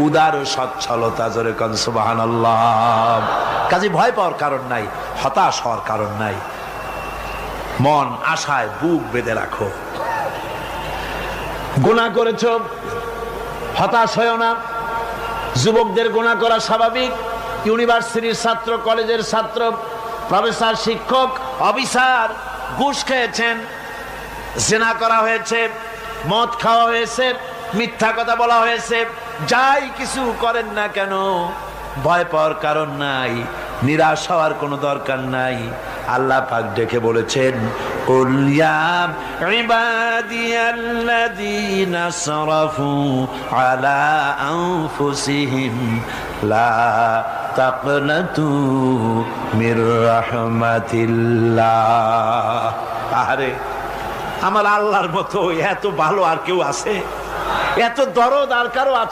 উদার সচ্ছলতা, জোরে কোন সুবহানাল্লাহ। কাজে ভয় পাওয়ার কারণ নাই, হতাশ হওয়ার কারণ নাই। মন আশায় বুক বেঁধে রাখো। গুনাহ করেছো, হতাশ হয়েও না। যুবকদের গুনাহ করা স্বাভাবিক। ইউনিভার্সিটির ছাত্র, কলেজের ছাত্র, প্রফেসর, শিক্ষক, অফিসার ঘুষ খেয়েছেন, জিনা করা হয়েছে, মদ খাওয়া হয়েছে, মিথ্যা কথা বলা হয়েছে। যাই কিছু করেন না কেন, ভয় পাওয়ার কারণ নাই, নিরাশ হওয়ার কোনো দরকার নাই। আল্লাহ পাক ডেকে বলেছেন, কুল ইয়া ইবাদিয়াল্লাযীনা আসরাফু আলা আনফুসিহিম লা তাকনাতু মির রাহমাতিল্লাহ। আরে আমার আল্লাহর মতো এত ভালো আর কেউ আছে? এত দরদ আর কারো আছে?